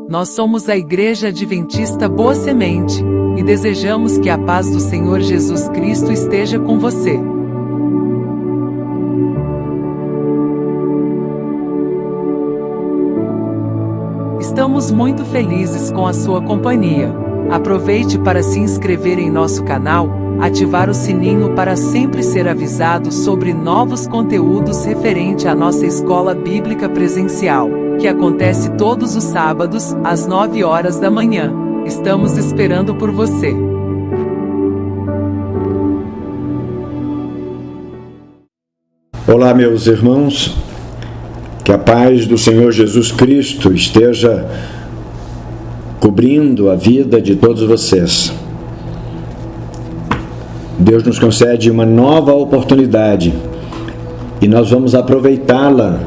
Nós somos a Igreja Adventista Boa Semente, e desejamos que a paz do Senhor Jesus Cristo esteja com você. Estamos muito felizes com a sua companhia. Aproveite para se inscrever em nosso canal, ativar o sininho para sempre ser avisado sobre novos conteúdos referente à nossa escola bíblica presencial, que acontece todos os sábados, às 9 horas da manhã. Estamos esperando por você. Olá, meus irmãos, que a paz do Senhor Jesus Cristo esteja cobrindo a vida de todos vocês. Deus nos concede uma nova oportunidade e nós vamos aproveitá-la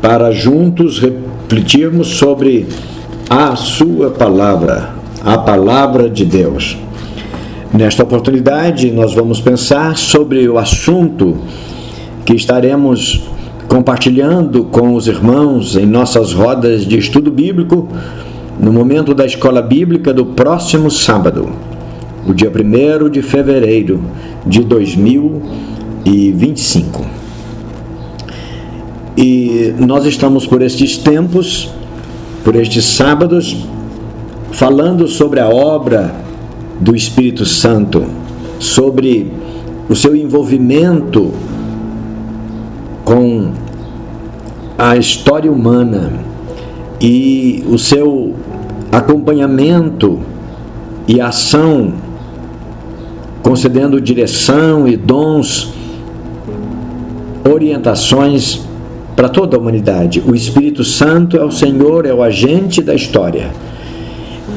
para juntos refletirmos sobre a sua palavra, a palavra de Deus. Nesta oportunidade, nós vamos pensar sobre o assunto que estaremos compartilhando com os irmãos em nossas rodas de estudo bíblico no momento da escola bíblica do próximo sábado, o dia 1º de fevereiro de 2025. E nós estamos por estes tempos, por estes sábados, falando sobre a obra do Espírito Santo, sobre o seu envolvimento com a história humana e o seu acompanhamento e ação, concedendo direção e dons, orientações para toda a humanidade. O Espírito Santo é o Senhor, é o agente da história.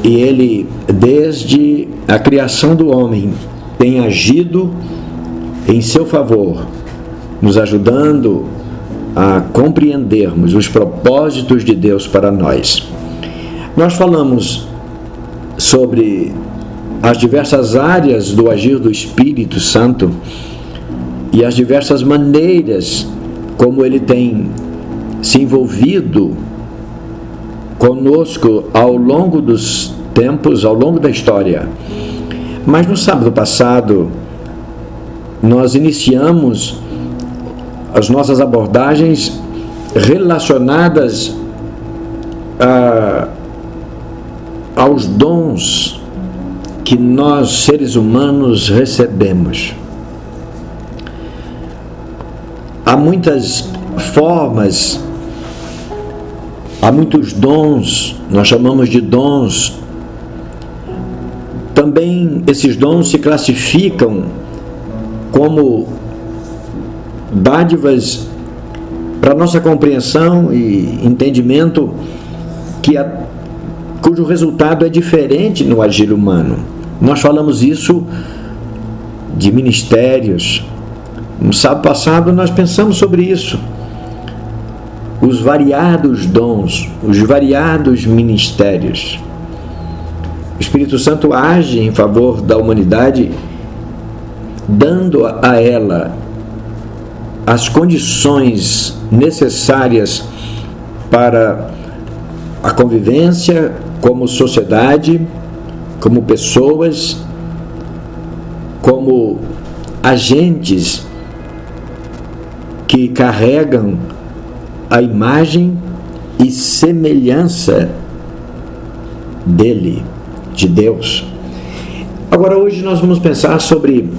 E Ele, desde a criação do homem, tem agido em seu favor, nos ajudando a compreendermos os propósitos de Deus para nós. Nós falamos sobre as diversas áreas do agir do Espírito Santo e as diversas maneiras como Ele tem se envolvido conosco ao longo dos tempos, ao longo da história. Mas no sábado passado, nós iniciamos as nossas abordagens relacionadas aos dons que nós, seres humanos, recebemos. Há muitas formas, há muitos dons, nós chamamos de dons. Também esses dons se classificam como dádivas para nossa compreensão e entendimento cujo resultado é diferente no agir humano. Nós falamos isso de ministérios. No sábado passado nós pensamos sobre isso. Os variados dons, os variados ministérios. O Espírito Santo age em favor da humanidade, dando a ela as condições necessárias para a convivência como sociedade, como pessoas, como agentes que carregam a imagem e semelhança dele, de Deus. Agora, hoje nós vamos pensar sobre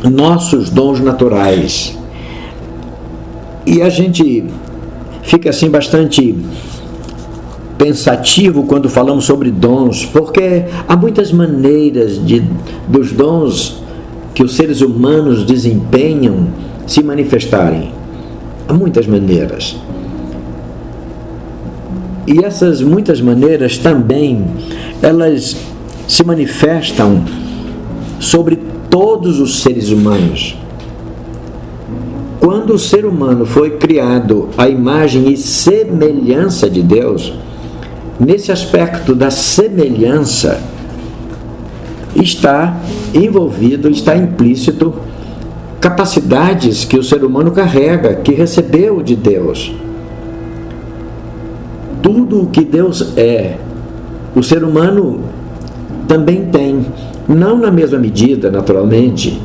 nossos dons naturais. E a gente fica assim bastante pensativo quando falamos sobre dons, porque há muitas maneiras dos dons que os seres humanos desempenham se manifestarem. Há muitas maneiras. E essas muitas maneiras também, elas se manifestam sobre todos os seres humanos. Quando o ser humano foi criado à imagem e semelhança de Deus, nesse aspecto da semelhança, está envolvido, está implícito capacidades que o ser humano carrega, que recebeu de Deus. Tudo tudo o que Deus é, o ser humano também tem. Não na mesma medida, naturalmente,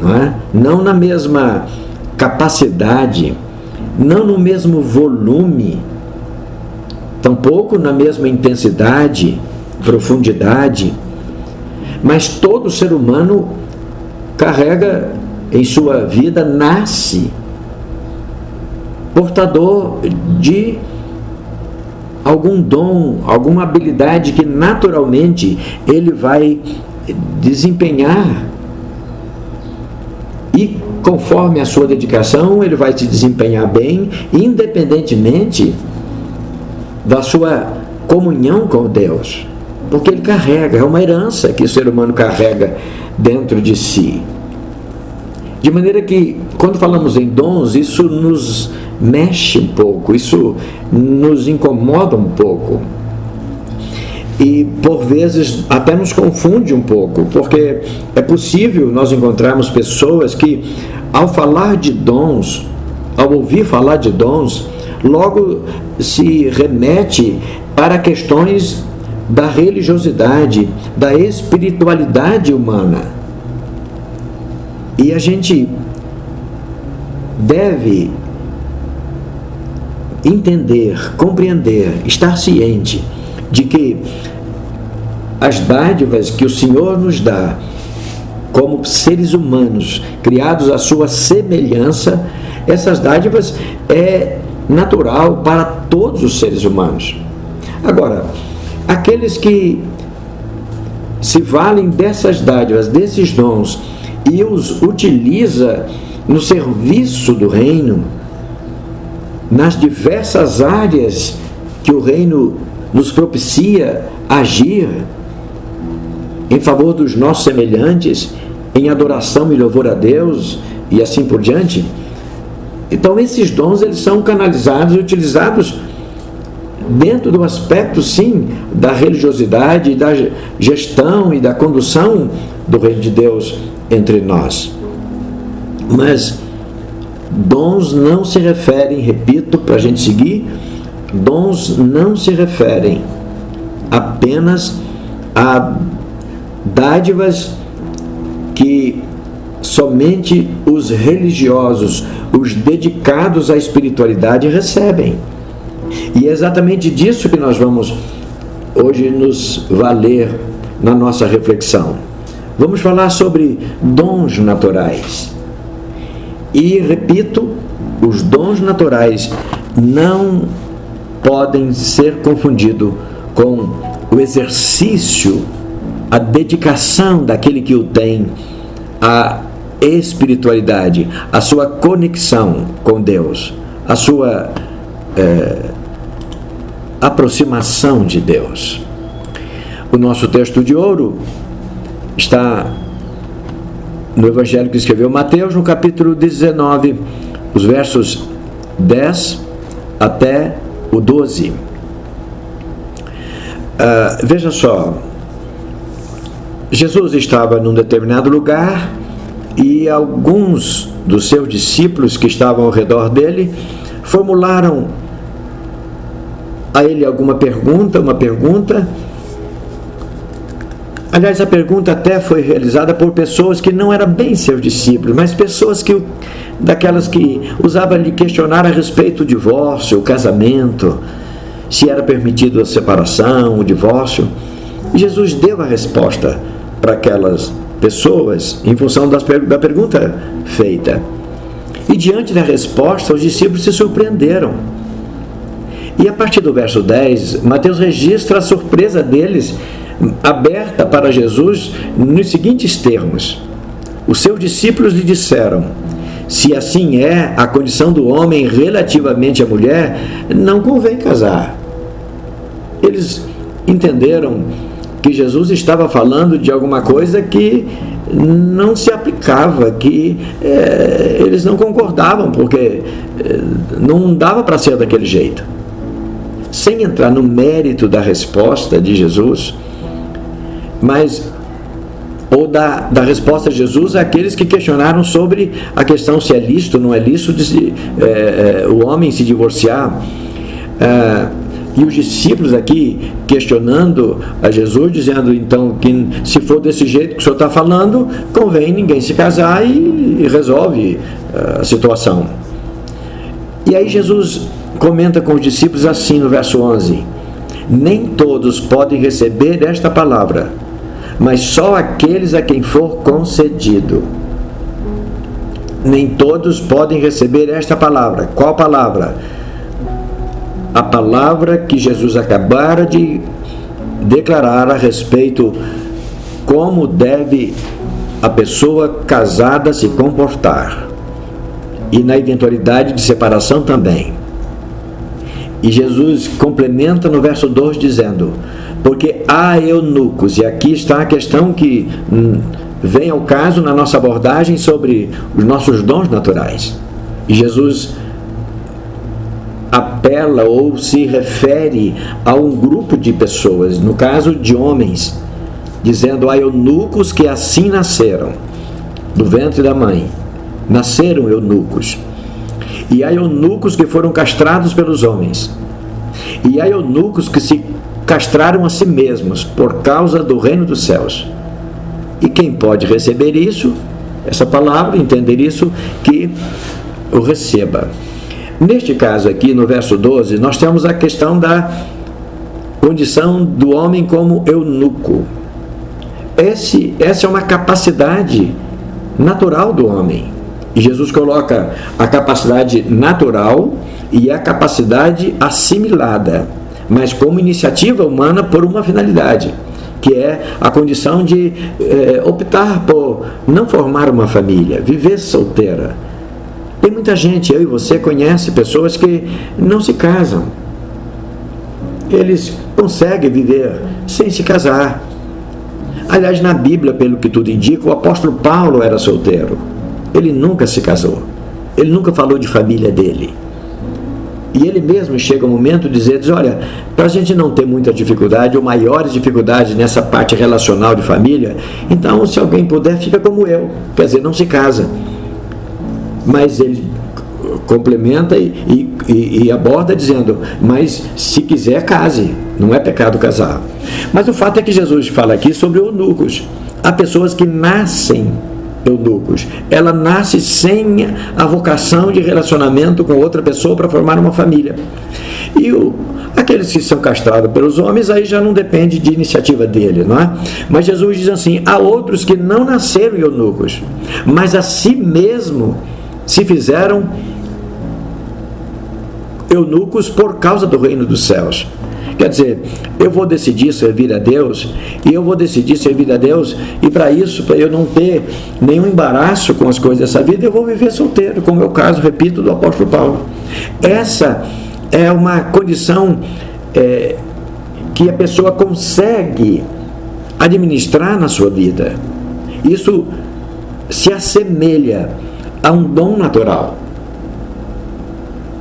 não é? Não na mesma capacidade, não no mesmo volume, tampouco na mesma intensidade, profundidade, mas todo ser humano carrega em sua vida, nasce portador de algum dom, alguma habilidade que naturalmente ele vai desempenhar, e conforme a sua dedicação ele vai se desempenhar bem, independentemente da sua comunhão com Deus, porque ele carrega, é uma herança que o ser humano carrega dentro de si. De maneira que, quando falamos em dons, isso nos mexe um pouco, isso nos incomoda um pouco. E, por vezes, até nos confunde um pouco, porque é possível nós encontrarmos pessoas que, ao falar de dons, ao ouvir falar de dons, logo se remete para questões da religiosidade, da espiritualidade humana. E a gente deve entender, compreender, estar ciente de que as dádivas que o Senhor nos dá como seres humanos, criados à sua semelhança, essas dádivas é natural para todos os seres humanos. Agora, aqueles que se valem dessas dádivas, desses dons, e os utiliza no serviço do reino, nas diversas áreas que o reino nos propicia agir, em favor dos nossos semelhantes, em adoração e louvor a Deus, e assim por diante. Então esses dons, eles são canalizados e utilizados dentro do aspecto, sim, da religiosidade, da gestão e da condução do reino de Deus entre nós. Mas dons não se referem, repito, para a gente seguir, dons não se referem apenas a dádivas que somente os religiosos, os dedicados à espiritualidade recebem. E é exatamente disso que nós vamos hoje nos valer na nossa reflexão. Vamos falar sobre dons naturais. E, repito, os dons naturais não podem ser confundidos com o exercício, a dedicação daquele que o tem à espiritualidade, a sua conexão com Deus, a sua aproximação de Deus. O nosso texto de ouro está no Evangelho que escreveu Mateus, no capítulo 19, os versos 10 até o 12. Veja só, Jesus estava num determinado lugar e alguns dos seus discípulos que estavam ao redor dele formularam a ele uma pergunta. Aliás, a pergunta até foi realizada por pessoas que não eram bem seus discípulos, mas pessoas daquelas que usavam lhe questionar a respeito do divórcio, o casamento, se era permitido a separação, o divórcio. E Jesus deu a resposta para aquelas pessoas em função da pergunta feita. E diante da resposta, os discípulos se surpreenderam. E a partir do verso 10, Mateus registra a surpresa deles, aberta para Jesus, nos seguintes termos: os seus discípulos lhe disseram: se assim é a condição do homem relativamente à mulher, não convém casar. Eles entenderam que Jesus estava falando de alguma coisa que não se aplicava, que eles não concordavam, porque não dava para ser daquele jeito. Sem entrar no mérito da resposta de Jesus, ou da resposta de Jesus àqueles que questionaram sobre a questão se é lícito ou não é lícito o homem se divorciar. E os discípulos aqui questionando a Jesus, dizendo então que se for desse jeito que o senhor está falando, convém ninguém se casar e resolve a situação. E aí Jesus comenta com os discípulos assim no verso 11: nem todos podem receber esta palavra, mas só aqueles a quem for concedido. Nem todos podem receber esta palavra. Qual palavra? A palavra que Jesus acabara de declarar a respeito como deve a pessoa casada se comportar, e na eventualidade de separação também. E Jesus complementa no verso 2 dizendo: porque há eunucos, e aqui está a questão que vem ao caso na nossa abordagem sobre os nossos dons naturais. E Jesus apela ou se refere a um grupo de pessoas, no caso de homens, dizendo: há eunucos que assim nasceram, do ventre da mãe, nasceram eunucos. E há eunucos que foram castrados pelos homens. E há eunucos que se castraram a si mesmos por causa do reino dos céus. E quem pode receber isso, essa palavra, entender isso, que o receba. Neste caso aqui, no verso 12, nós temos a questão da condição do homem como eunuco. Essa é uma capacidade natural do homem. E Jesus coloca a capacidade natural e a capacidade assimilada, mas como iniciativa humana por uma finalidade, que é a condição de optar por não formar uma família, viver solteira. Tem muita gente, eu e você conhece pessoas que não se casam. Eles conseguem viver sem se casar. Aliás, na Bíblia, pelo que tudo indica, o apóstolo Paulo era solteiro. Ele nunca se casou. Ele nunca falou de família dele. E ele mesmo chega um momento de dizer: olha, para a gente não ter muita dificuldade ou maiores dificuldades nessa parte relacional de família, então se alguém puder, fica como eu. Quer dizer, não se casa. Mas ele complementa e aborda dizendo: mas se quiser, case, não é pecado casar. Mas o fato é que Jesus fala aqui sobre eunucos. Há pessoas que nascem eunucos. Ela nasce sem a vocação de relacionamento com outra pessoa para formar uma família. E aqueles que são castrados pelos homens, aí já não depende de iniciativa dele, não é? Mas Jesus diz assim: há outros que não nasceram eunucos, mas a si mesmo se fizeram eunucos por causa do reino dos céus. Quer dizer, eu vou decidir servir a Deus, e eu vou decidir servir a Deus, e para isso, para eu não ter nenhum embaraço com as coisas dessa vida, eu vou viver solteiro, como é o caso, repito, do apóstolo Paulo. Essa é uma condição que a pessoa consegue administrar na sua vida. Isso se assemelha a um dom natural.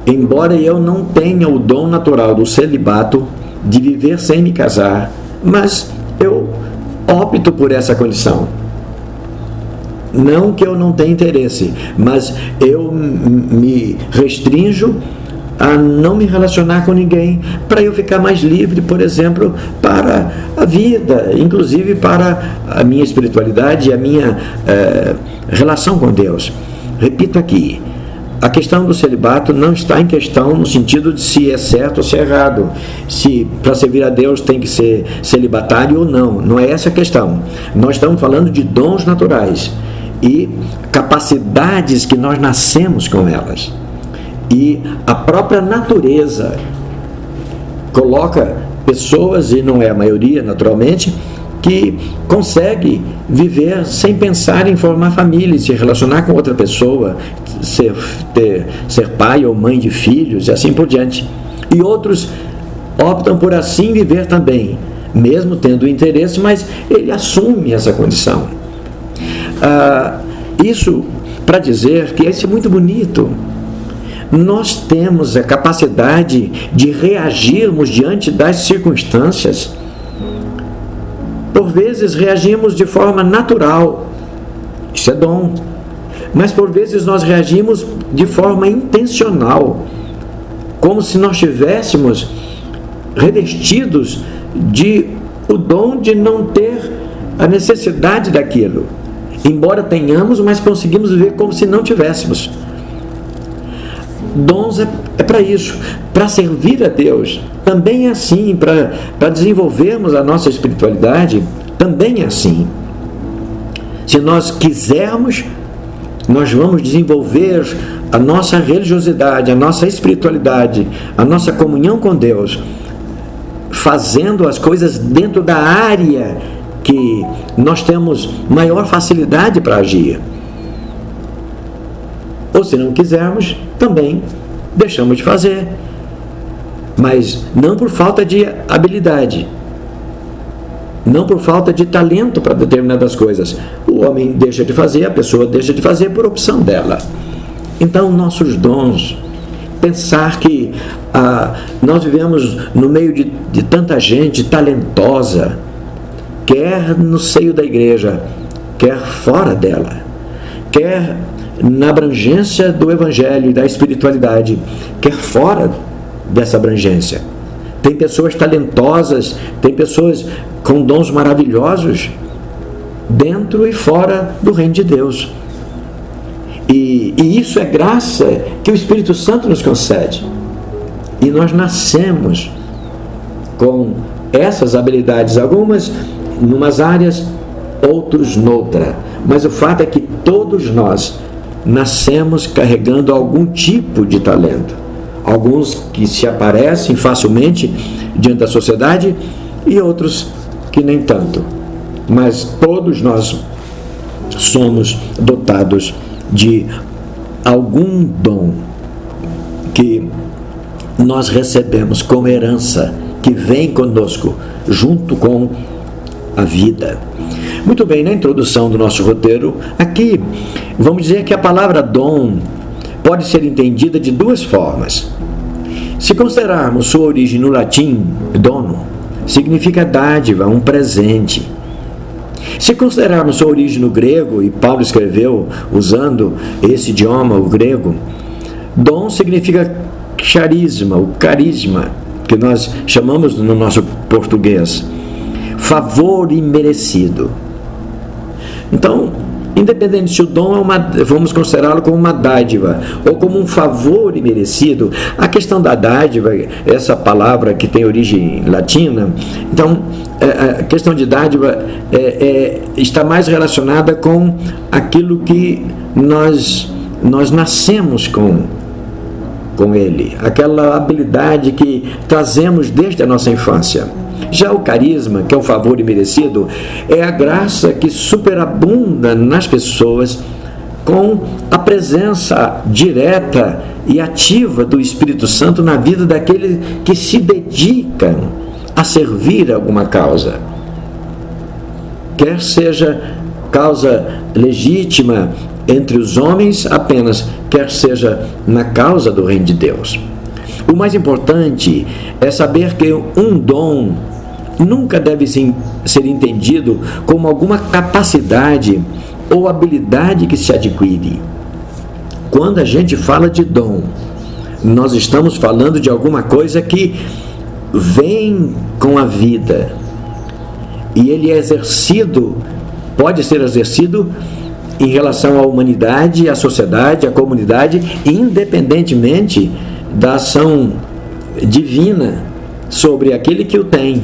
Embora eu não tenha o dom natural do celibato, de viver sem me casar, mas eu opto por essa condição. Não que eu não tenha interesse, mas eu me restrinjo a não me relacionar com ninguém, para eu ficar mais livre, por exemplo, para a vida, inclusive para a minha espiritualidade e a minha relação com Deus. Repito aqui, a questão do celibato não está em questão no sentido de se é certo ou se é errado, se para servir a Deus tem que ser celibatário ou não. Não é essa a questão. Nós estamos falando de dons naturais e capacidades que nós nascemos com elas. E a própria natureza coloca pessoas, e não é a maioria naturalmente, que consegue viver sem pensar em formar família, se relacionar com outra pessoa, ser pai ou mãe de filhos e assim por diante. E outros optam por assim viver também, mesmo tendo interesse, mas ele assume essa condição. Isso para dizer que isso é muito bonito. Nós temos a capacidade de reagirmos diante das circunstâncias. Por vezes reagimos de forma natural, isso é dom, mas por vezes nós reagimos de forma intencional, como se nós tivéssemos revestidos de o dom de não ter a necessidade daquilo. Embora tenhamos, mas conseguimos viver como se não tivéssemos. Dons é para isso, para servir a Deus. Também é assim, para desenvolvermos a nossa espiritualidade, também é assim. Se nós quisermos, nós vamos desenvolver a nossa religiosidade, a nossa espiritualidade, a nossa comunhão com Deus, fazendo as coisas dentro da área que nós temos maior facilidade para agir. Ou se não quisermos, também deixamos de fazer. Mas não por falta de habilidade, não por falta de talento para determinadas coisas. O homem deixa de fazer, a pessoa deixa de fazer por opção dela. Então, nossos dons, pensar que nós vivemos no meio de tanta gente talentosa, quer no seio da igreja, quer fora dela, quer na abrangência do evangelho e da espiritualidade, quer fora dessa abrangência. Tem pessoas talentosas, tem pessoas com dons maravilhosos dentro e fora do reino de Deus. E isso é graça que o Espírito Santo nos concede. E nós nascemos com essas habilidades, algumas numas áreas, outros noutra. Mas o fato é que todos nós nascemos carregando algum tipo de talento. Alguns que se aparecem facilmente diante da sociedade e outros que nem tanto. Mas todos nós somos dotados de algum dom que nós recebemos como herança, que vem conosco junto com a vida. Muito bem, na introdução do nosso roteiro, aqui vamos dizer que a palavra dom pode ser entendida de duas formas. Se considerarmos sua origem no latim, dono, significa dádiva, um presente. Se considerarmos sua origem no grego, e Paulo escreveu usando esse idioma, o grego, dom significa charisma, o carisma, que nós chamamos no nosso português, favor imerecido. Então, independente se o dom vamos considerá-lo como uma dádiva ou como um favor imerecido, a questão da dádiva, essa palavra que tem origem latina, então a questão de dádiva está mais relacionada com aquilo que nós nascemos com ele, aquela habilidade que trazemos desde a nossa infância. Já o carisma, que é o favor imerecido, é a graça que superabunda nas pessoas com a presença direta e ativa do Espírito Santo na vida daqueles que se dedicam a servir alguma causa. Quer seja causa legítima entre os homens apenas, quer seja na causa do reino de Deus. O mais importante é saber que um dom nunca deve ser entendido como alguma capacidade ou habilidade que se adquire. Quando a gente fala de dom, nós estamos falando de alguma coisa que vem com a vida. E ele é exercido, pode ser exercido em relação à humanidade, à sociedade, à comunidade, independentemente da ação divina sobre aquele que o tem.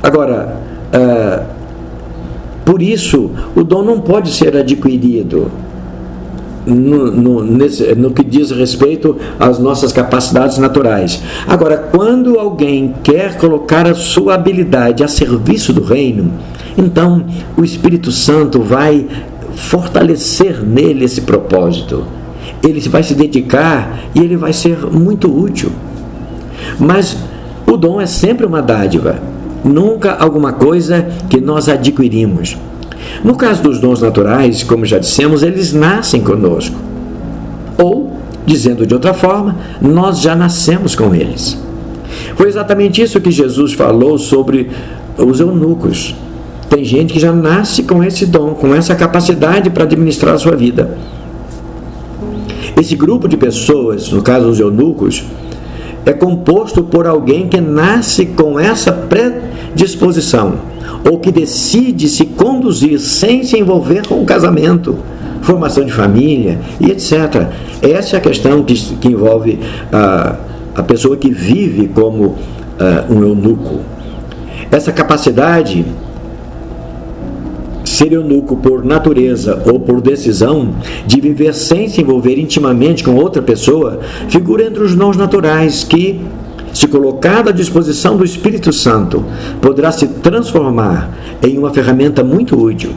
Agora, por isso, o dom não pode ser adquirido no que diz respeito às nossas capacidades naturais. Agora, quando alguém quer colocar a sua habilidade a serviço do reino, então o Espírito Santo vai fortalecer nele esse propósito. Ele vai se dedicar e ele vai ser muito útil. Mas o dom é sempre uma dádiva, nunca alguma coisa que nós adquirimos. No caso dos dons naturais, como já dissemos, eles nascem conosco. Ou, dizendo de outra forma, nós já nascemos com eles. Foi exatamente isso que Jesus falou sobre os eunucos. Tem gente que já nasce com esse dom, com essa capacidade para administrar a sua vida. Esse grupo de pessoas, no caso os eunucos, é composto por alguém que nasce com essa predisposição, ou que decide se conduzir sem se envolver com o casamento, formação de família e etc. Essa é a questão que envolve a pessoa que vive como um eunuco. Essa capacidade, ser eunuco por natureza ou por decisão, de viver sem se envolver intimamente com outra pessoa, figura entre os dons naturais que, se colocado à disposição do Espírito Santo, poderá se transformar em uma ferramenta muito útil,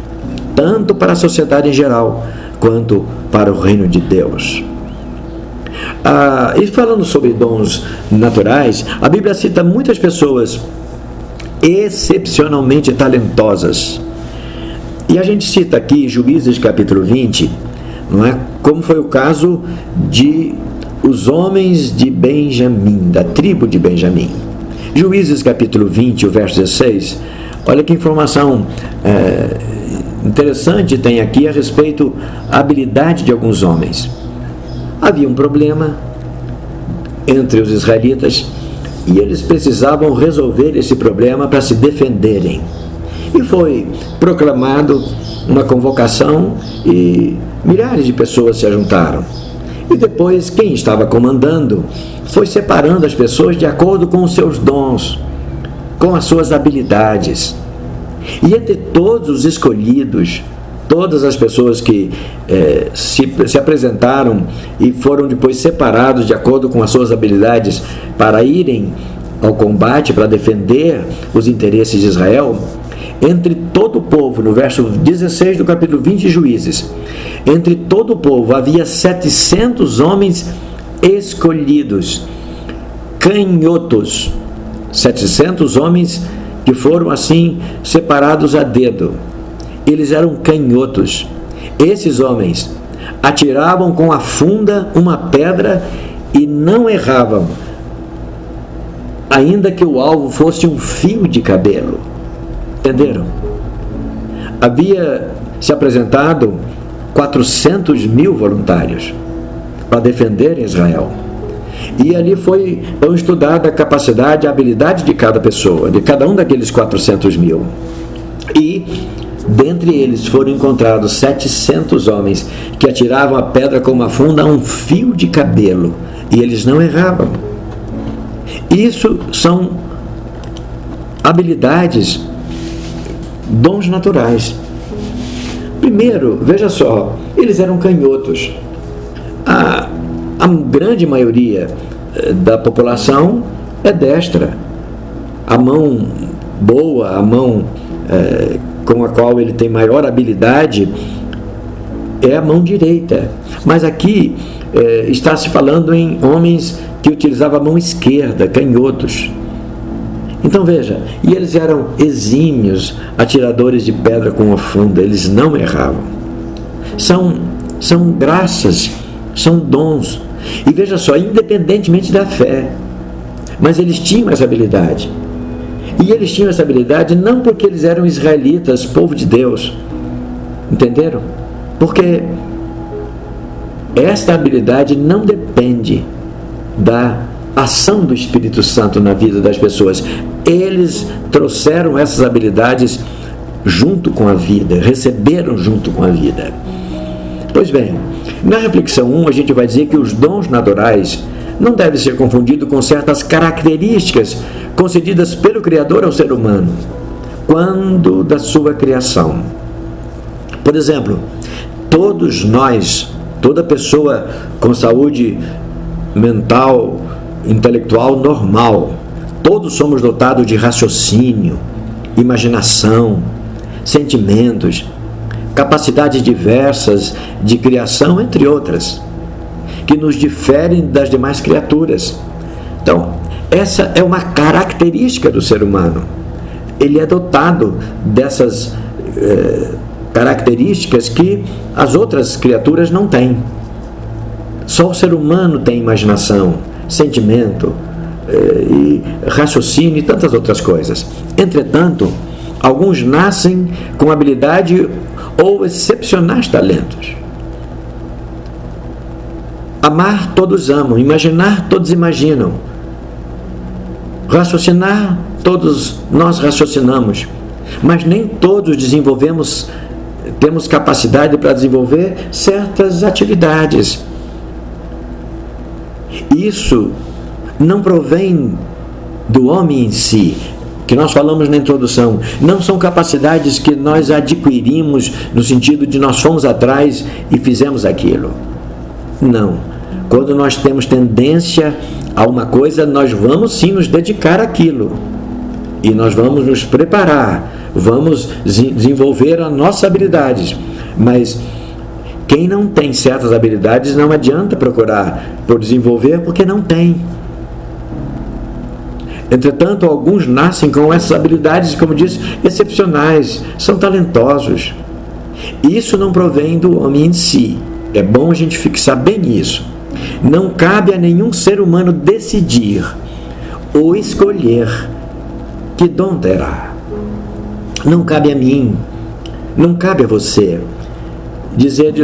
tanto para a sociedade em geral, quanto para o reino de Deus. E falando sobre dons naturais, a Bíblia cita muitas pessoas excepcionalmente talentosas. E a gente cita aqui Juízes capítulo 20, não é? Como foi o caso de os homens de Benjamim, da tribo de Benjamim. Juízes capítulo 20, o verso 16, olha que informação interessante tem aqui a respeito da habilidade de alguns homens. Havia um problema entre os israelitas e eles precisavam resolver esse problema para se defenderem. E foi proclamado uma convocação e milhares de pessoas se juntaram. E depois quem estava comandando foi separando as pessoas de acordo com os seus dons, com as suas habilidades. E entre todos os escolhidos, todas as pessoas que se apresentaram e foram depois separados de acordo com as suas habilidades para irem ao combate, para defender os interesses de Israel, entre todo o povo, no verso 16 do capítulo 20 de Juízes, entre todo o povo havia 700 homens escolhidos, canhotos, 700 homens que foram assim separados a dedo. Eles eram canhotos. Esses homens atiravam com a funda uma pedra e não erravam, ainda que o alvo fosse um fio de cabelo. Entenderam? Havia se apresentado 400 mil voluntários para defender Israel. E ali foi estudada a capacidade, a habilidade de cada pessoa, de cada um daqueles 400 mil. E dentre eles foram encontrados 700 homens que atiravam a pedra com uma funda a um fio de cabelo. E eles não erravam. Isso são habilidades, dons naturais. Primeiro, veja só, eles eram canhotos. A grande maioria da população é destra. A mão boa, a mão com a qual ele tem maior habilidade é a mão direita. Mas aqui está se falando em homens que utilizavam a mão esquerda, canhotos. Então veja, e eles eram exímios atiradores de pedra com a funda, eles não erravam. São graças, são dons. E veja só, independentemente da fé, mas eles tinham essa habilidade. E eles tinham essa habilidade não porque eles eram israelitas, povo de Deus. Entenderam? Porque esta habilidade não depende da ação do Espírito Santo na vida das pessoas. Eles trouxeram essas habilidades junto com a vida, receberam junto com a vida. Pois bem, na reflexão 1 a gente vai dizer que os dons naturais não devem ser confundidos com certas características concedidas pelo Criador ao ser humano quando da sua criação. Por exemplo, todos nós, toda pessoa com saúde mental, intelectual normal, todos somos dotados de raciocínio, imaginação, sentimentos, capacidades diversas de criação, entre outras, que nos diferem das demais criaturas. Então, essa é uma característica do ser humano. Ele é dotado dessas características que as outras criaturas não têm. Só o ser humano tem imaginação, sentimento, e raciocínio e tantas outras coisas. Entretanto, alguns nascem com habilidade ou excepcionais talentos. Amar todos amam, imaginar todos imaginam, Raciocinar, todos nós raciocinamos, mas nem todos temos capacidade para desenvolver certas atividades. Isso não provém do homem em si, que nós falamos na introdução. Não são capacidades que nós adquirimos no sentido de nós fomos atrás e fizemos aquilo. Não. Quando nós temos tendência a uma coisa, nós vamos sim nos dedicar àquilo. E nós vamos nos preparar, vamos desenvolver as nossas habilidades. Mas quem não tem certas habilidades, não adianta procurar por desenvolver, porque não tem. Entretanto, alguns nascem com essas habilidades, como diz, excepcionais, são talentosos. Isso não provém do homem em si. É bom a gente fixar bem isso. Não cabe a nenhum ser humano decidir ou escolher que dom terá. Não cabe a mim, não cabe a você dizer,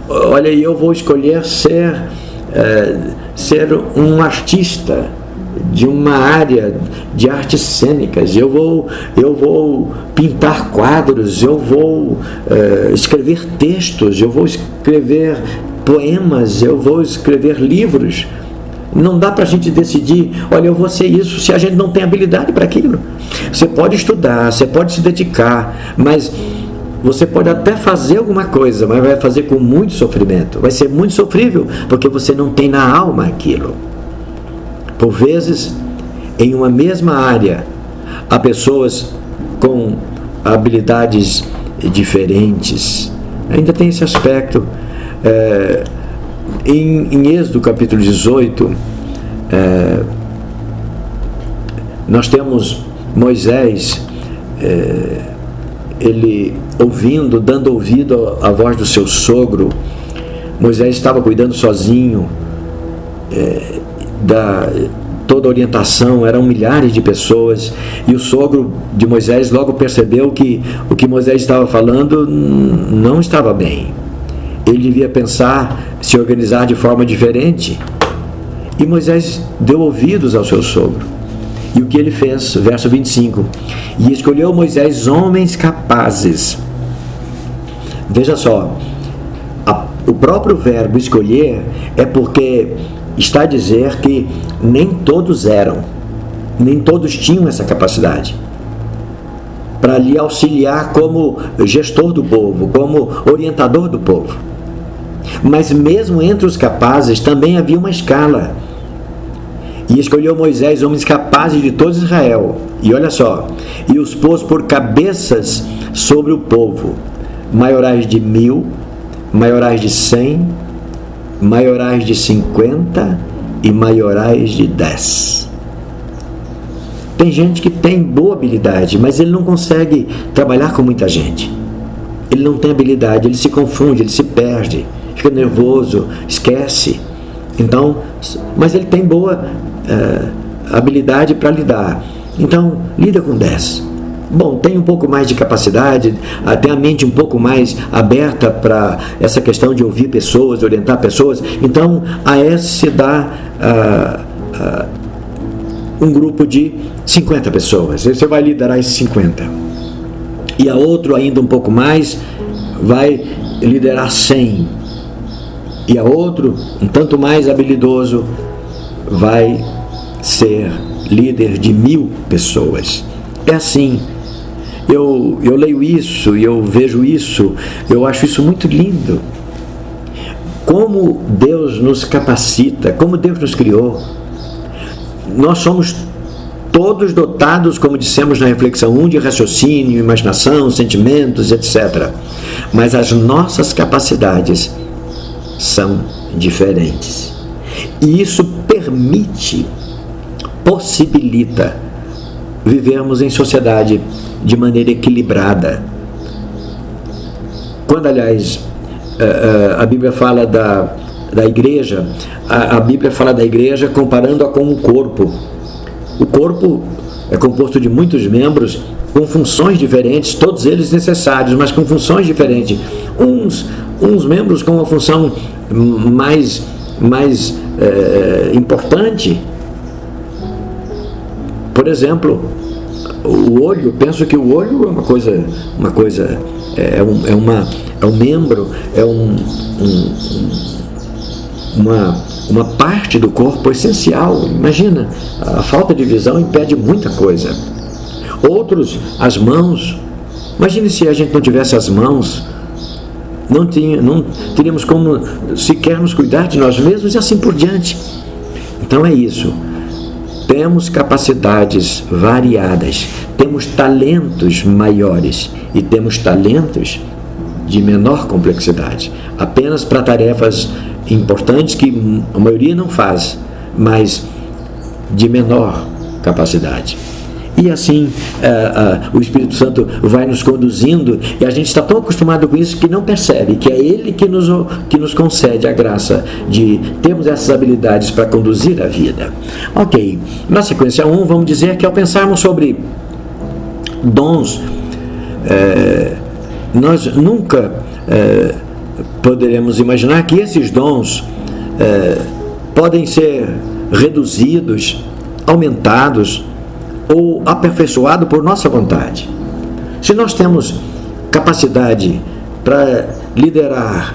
olha, eu vou escolher ser um artista de uma área de artes cênicas, eu vou pintar quadros, eu vou escrever textos, eu vou escrever poemas, eu vou escrever livros. Não dá para a gente decidir, olha, eu vou ser isso, se a gente não tem habilidade para aquilo. Você pode estudar, você pode se dedicar, mas você pode até fazer alguma coisa, mas vai fazer com muito sofrimento, vai ser muito sofrível, porque você não tem na alma aquilo. Por vezes, em uma mesma área, há pessoas com habilidades diferentes. Ainda tem esse aspecto. Em Êxodo capítulo 18, nós temos Moisés, ele dando ouvido à voz do seu sogro. Moisés estava cuidando sozinho, toda a orientação, eram milhares de pessoas, e o sogro de Moisés logo percebeu que o que Moisés estava falando não estava bem. Ele devia pensar, se organizar de forma diferente. E Moisés deu ouvidos ao seu sogro. E o que ele fez? Verso 25. E escolheu Moisés homens capazes. Veja só, o próprio verbo escolher é porque está a dizer que nem todos nem todos tinham essa capacidade para lhe auxiliar como gestor do povo, como orientador do povo. Mas mesmo entre os capazes também havia uma escala. E escolheu Moisés homens capazes de todo Israel. E olha só, e os pôs por cabeças sobre o povo, maiorais de 1000, maiorais de 100, maiorais de 50 e maiorais de 10. Tem gente que tem boa habilidade, mas ele não consegue trabalhar com muita gente. Ele não tem habilidade, ele se confunde, ele se perde, fica nervoso, esquece. Então, mas ele tem boa habilidade para lidar. Então, lida com 10. Bom, tem um pouco mais de capacidade, tem a mente um pouco mais aberta para essa questão de ouvir pessoas, de orientar pessoas. Então, a esse se dá um grupo de 50 pessoas. Você vai liderar esses 50. E a outro, ainda um pouco mais, vai liderar 100. E a outro, um tanto mais habilidoso, vai ser líder de 1000 pessoas. É assim. Eu leio isso, eu vejo isso, eu acho isso muito lindo. Como Deus nos capacita, como Deus nos criou. Nós somos todos dotados, como dissemos na reflexão 1, de raciocínio, imaginação, sentimentos, etc. Mas as nossas capacidades são diferentes. E isso possibilita vivermos em sociedade de maneira equilibrada. Quando, aliás, a Bíblia fala da igreja, a Bíblia fala da igreja comparando-a com um corpo. O corpo é composto de muitos membros com funções diferentes, todos eles necessários, mas com funções diferentes. Uns membros com uma função mais importante, Por exemplo, o olho, eu penso que o olho é uma coisa é um membro, é uma parte do corpo essencial. Imagina, a falta de visão impede muita coisa. Outros, as mãos. Imagine se a gente não tivesse as mãos, não teríamos como sequer nos cuidar de nós mesmos e assim por diante. Então é isso. Temos capacidades variadas, temos talentos maiores e temos talentos de menor complexidade, apenas para tarefas importantes que a maioria não faz, mas de menor capacidade. E assim o Espírito Santo vai nos conduzindo, e a gente está tão acostumado com isso que não percebe que é Ele que nos concede a graça de termos essas habilidades para conduzir a vida. Ok, na sequência 1, vamos dizer que ao pensarmos sobre dons, nós nunca poderemos imaginar que esses dons podem ser reduzidos, aumentados ou aperfeiçoado por nossa vontade. Se nós temos capacidade para liderar,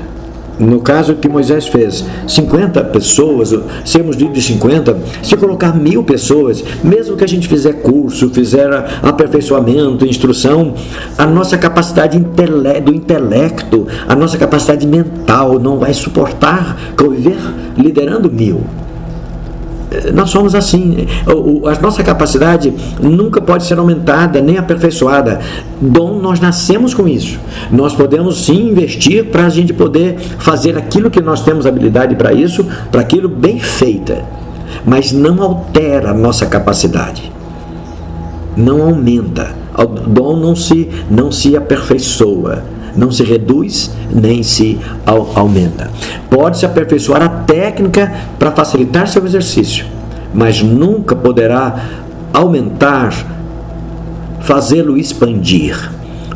no caso que Moisés fez, 50 pessoas, sermos líderes de 50, se colocar 1000 pessoas, mesmo que a gente fizer curso, fizer aperfeiçoamento, instrução, a nossa capacidade do intelecto, a nossa capacidade mental não vai suportar conviver liderando 1000. Nós somos assim, a nossa capacidade nunca pode ser aumentada nem aperfeiçoada. Dom, nós nascemos com isso. Nós podemos sim investir para a gente poder fazer aquilo que nós temos habilidade para isso, para aquilo bem feita, mas não altera a nossa capacidade, não aumenta. O dom não se aperfeiçoa, não se reduz nem se aumenta. Pode-se aperfeiçoar a técnica para facilitar seu exercício, mas nunca poderá aumentar, fazê-lo expandir.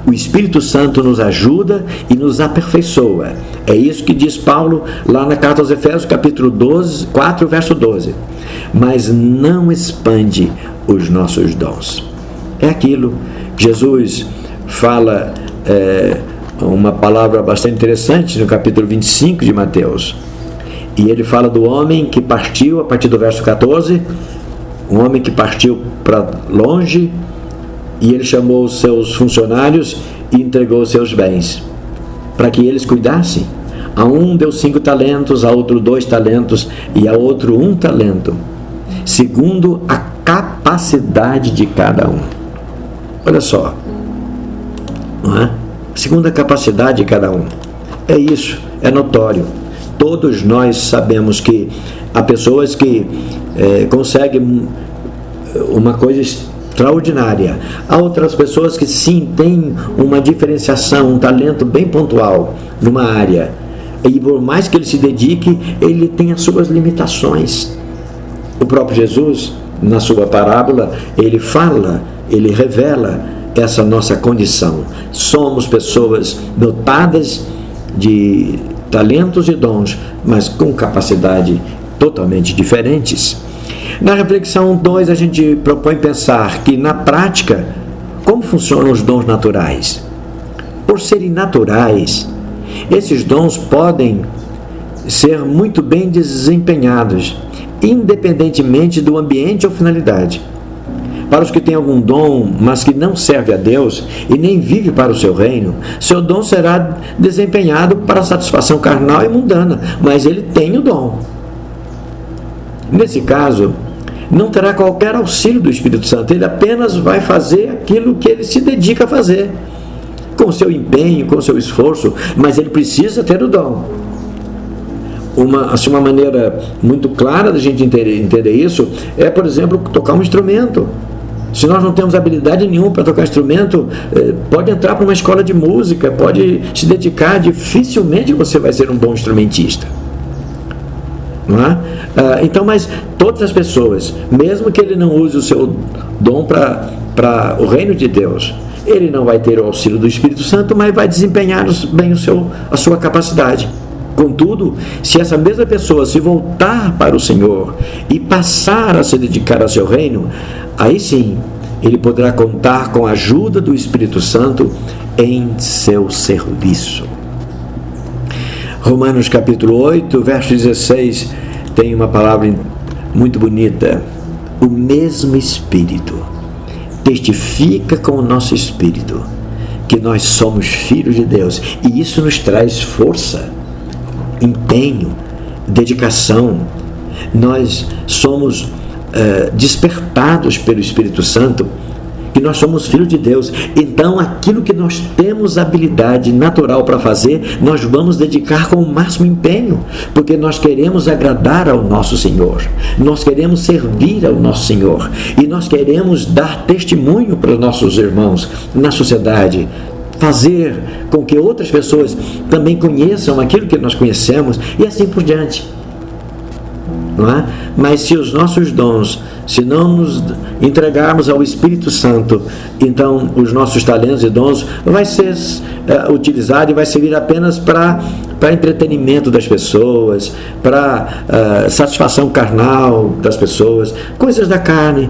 O Espírito Santo nos ajuda e nos aperfeiçoa. É isso que diz Paulo lá na carta aos Efésios, capítulo 4, verso 12. Mas não expande os nossos dons. É aquilo que Jesus fala, uma palavra bastante interessante no capítulo 25 de Mateus. E ele fala do homem que partiu, a partir do verso 14, um homem que partiu para longe, e ele chamou os seus funcionários e entregou os seus bens, para que eles cuidassem. A um deu 5 talentos, a outro 2 talentos, e a outro 1 talento, segundo a capacidade de cada um. Olha só, não é? Segundo a capacidade de cada um. É isso, é notório. Todos nós sabemos que há pessoas que conseguem uma coisa extraordinária. Há outras pessoas que sim têm uma diferenciação, um talento bem pontual numa área. E por mais que ele se dedique, ele tem as suas limitações. O próprio Jesus, na sua parábola, ele fala, ele revela essa nossa condição. Somos pessoas dotadas de talentos e dons, mas com capacidade totalmente diferentes. Na reflexão 2, a gente propõe pensar que, na prática, como funcionam os dons naturais? Por serem naturais, esses dons podem ser muito bem desempenhados, independentemente do ambiente ou finalidade. Para os que têm algum dom, mas que não serve a Deus e nem vive para o seu reino, seu dom será desempenhado para a satisfação carnal e mundana, mas ele tem o dom. Nesse caso, não terá qualquer auxílio do Espírito Santo, ele apenas vai fazer aquilo que ele se dedica a fazer, com seu empenho, com seu esforço, mas ele precisa ter o dom. Uma maneira muito clara da gente entender isso é, por exemplo, tocar um instrumento. Se nós não temos habilidade nenhuma para tocar instrumento, pode entrar para uma escola de música, pode se dedicar, dificilmente você vai ser um bom instrumentista. Não é? Então, mas todas as pessoas, mesmo que ele não use o seu dom para o reino de Deus, ele não vai ter o auxílio do Espírito Santo, mas vai desempenhar bem a sua capacidade. Contudo, se essa mesma pessoa se voltar para o Senhor e passar a se dedicar ao seu reino, aí sim, ele poderá contar com a ajuda do Espírito Santo em seu serviço. Romanos capítulo 8, verso 16, tem uma palavra muito bonita. O mesmo Espírito testifica com o nosso espírito que nós somos filhos de Deus, e isso nos traz força, empenho, dedicação. Nós somos despertados pelo Espírito Santo, que nós somos filhos de Deus. Então aquilo que nós temos habilidade natural para fazer, nós vamos dedicar com o máximo empenho, porque nós queremos agradar ao nosso Senhor, nós queremos servir ao nosso Senhor, e nós queremos dar testemunho para os nossos irmãos na sociedade, fazer com que outras pessoas também conheçam aquilo que nós conhecemos, e assim por diante. Não é? Mas se os nossos dons, se não nos entregarmos ao Espírito Santo, então os nossos talentos e dons vai ser utilizado e vai servir apenas para entretenimento das pessoas, para satisfação carnal das pessoas, coisas da carne.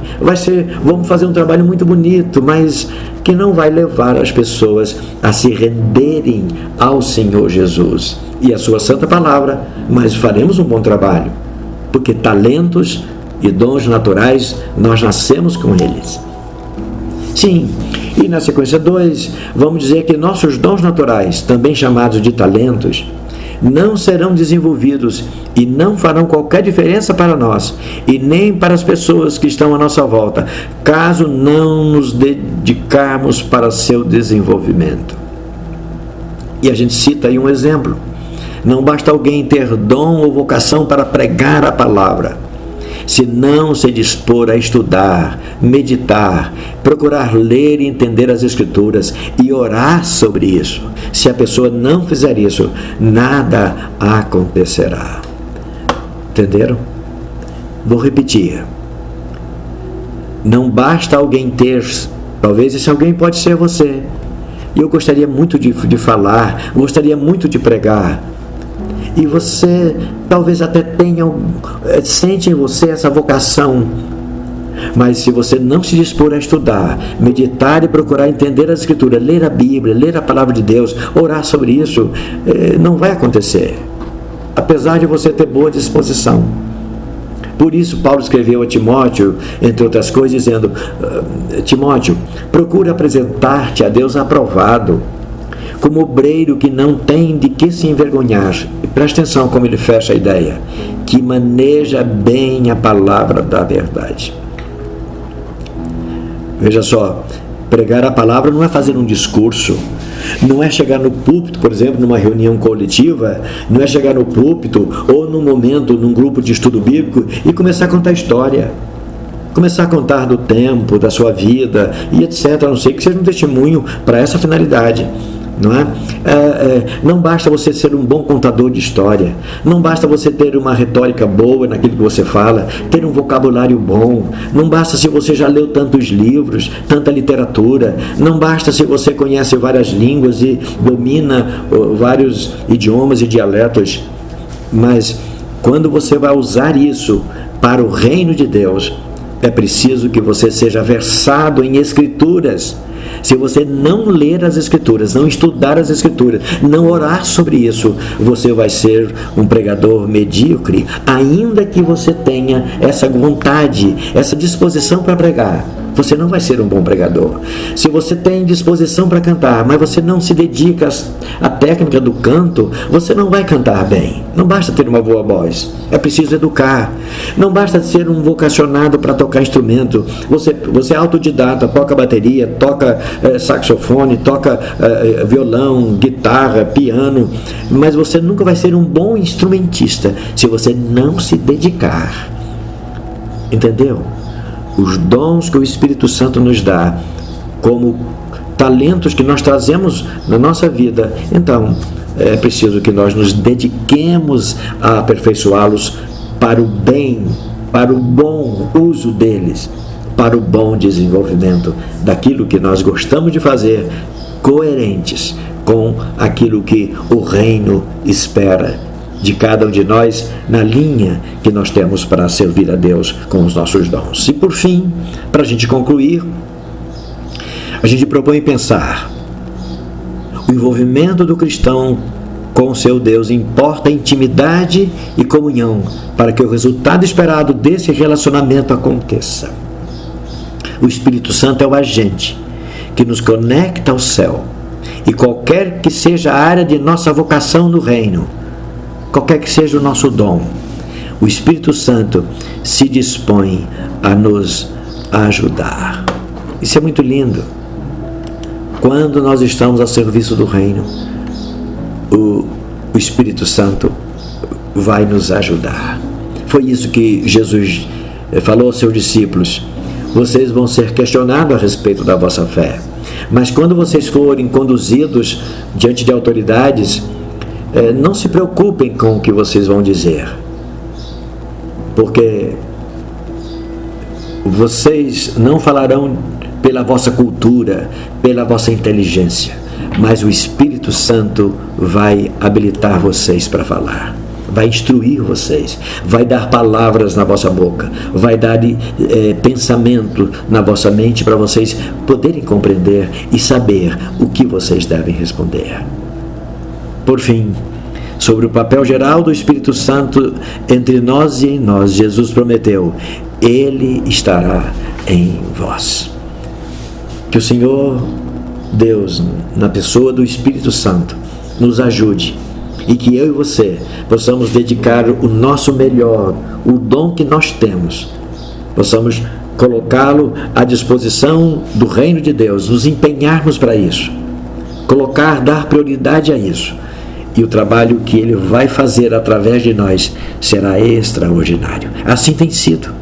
Vamos fazer um trabalho muito bonito, mas que não vai levar as pessoas a se renderem ao Senhor Jesus e à sua santa palavra. Mas faremos um bom trabalho, porque talentos e dons naturais, nós nascemos com eles. Sim, e na sequência 2, vamos dizer que nossos dons naturais, também chamados de talentos, não serão desenvolvidos e não farão qualquer diferença para nós e nem para as pessoas que estão à nossa volta, caso não nos dedicarmos para seu desenvolvimento. E a gente cita aí um exemplo. Não basta alguém ter dom ou vocação para pregar a palavra, se não se dispor a estudar, meditar, procurar ler e entender as Escrituras e orar sobre isso. Se a pessoa não fizer isso, nada acontecerá. Entenderam? Vou repetir. Não basta alguém ter, talvez esse alguém pode ser você. E eu gostaria muito de falar, gostaria muito de pregar. E você talvez até sente em você essa vocação, mas se você não se dispor a estudar, meditar e procurar entender a Escritura, ler a Bíblia, ler a Palavra de Deus, orar sobre isso, não vai acontecer, apesar de você ter boa disposição. Por isso Paulo escreveu a Timóteo, entre outras coisas, dizendo: Timóteo, procura apresentar-te a Deus aprovado, como obreiro que não tem de que se envergonhar. E presta atenção como ele fecha a ideia: que maneja bem a palavra da verdade. Veja só, pregar a palavra não é fazer um discurso, não é chegar no púlpito, por exemplo, numa reunião coletiva, não é chegar no púlpito ou num momento, num grupo de estudo bíblico e começar a contar história, começar a contar do tempo, da sua vida e etc. A não ser que seja um testemunho para essa finalidade. Não é? Não basta você ser um bom contador de história, não basta você ter uma retórica boa naquilo que você fala, ter um vocabulário bom, não basta se você já leu tantos livros, tanta literatura, não basta se você conhece várias línguas e domina vários idiomas e dialetos, mas quando você vai usar isso para o reino de Deus, é preciso que você seja versado em Escrituras. Se você não ler as Escrituras, não estudar as Escrituras, não orar sobre isso, você vai ser um pregador medíocre, ainda que você tenha essa vontade, essa disposição para pregar. Você não vai ser um bom pregador. Se você tem disposição para cantar, mas você não se dedica à técnica do canto, você não vai cantar bem. Não basta ter uma boa voz, é preciso educar. Não basta ser um vocacionado para tocar instrumento. Você é autodidata, toca bateria, toca saxofone, toca violão, guitarra, piano, mas você nunca vai ser um bom instrumentista se você não se dedicar. Entendeu? Os dons que o Espírito Santo nos dá, como talentos que nós trazemos na nossa vida, então é preciso que nós nos dediquemos a aperfeiçoá-los para o bem, para o bom uso deles, para o bom desenvolvimento daquilo que nós gostamos de fazer, coerentes com aquilo que o reino espera de cada um de nós na linha que nós temos para servir a Deus com os nossos dons. E por fim, para a gente concluir, a gente propõe pensar: o envolvimento do cristão com o seu Deus importa intimidade e comunhão para que o resultado esperado desse relacionamento aconteça. O Espírito Santo é o agente que nos conecta ao céu, e qualquer que seja a área de nossa vocação no reino, qualquer que seja o nosso dom, o Espírito Santo se dispõe a nos ajudar. Isso é muito lindo. Quando nós estamos a serviço do reino, o Espírito Santo vai nos ajudar. Foi isso que Jesus falou aos seus discípulos: vocês vão ser questionados a respeito da vossa fé, mas quando vocês forem conduzidos diante de autoridades, não se preocupem com o que vocês vão dizer, porque vocês não falarão pela vossa cultura, pela vossa inteligência, mas o Espírito Santo vai habilitar vocês para falar, vai instruir vocês, vai dar palavras na vossa boca, vai dar pensamento na vossa mente para vocês poderem compreender e saber o que vocês devem responder. Por fim, sobre o papel geral do Espírito Santo entre nós e em nós, Jesus prometeu: Ele estará em vós. Que o Senhor Deus, na pessoa do Espírito Santo, nos ajude, e que eu e você possamos dedicar o nosso melhor, o dom que nós temos, possamos colocá-lo à disposição do reino de Deus, nos empenharmos para isso, dar prioridade a isso, e o trabalho que Ele vai fazer através de nós será extraordinário. Assim tem sido.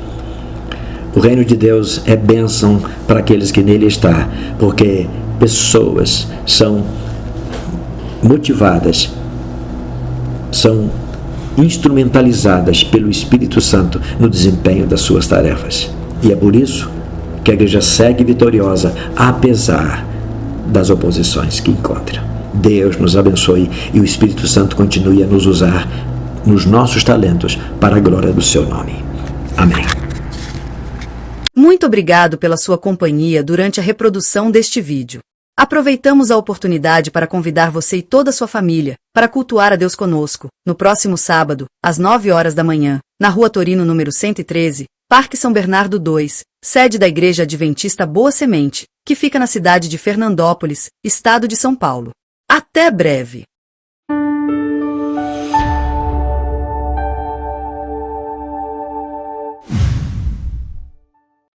O reino de Deus é bênção para aqueles que nele estão, porque pessoas são motivadas, são instrumentalizadas pelo Espírito Santo no desempenho das suas tarefas. E é por isso que a igreja segue vitoriosa, apesar das oposições que encontra. Deus nos abençoe e o Espírito Santo continue a nos usar nos nossos talentos para a glória do seu nome. Amém. Muito obrigado pela sua companhia durante a reprodução deste vídeo. Aproveitamos a oportunidade para convidar você e toda a sua família para cultuar a Deus conosco, no próximo sábado, às 9 horas da manhã, na Rua Torino, número 113, Parque São Bernardo 2, sede da Igreja Adventista Boa Semente, que fica na cidade de Fernandópolis, estado de São Paulo. Até breve!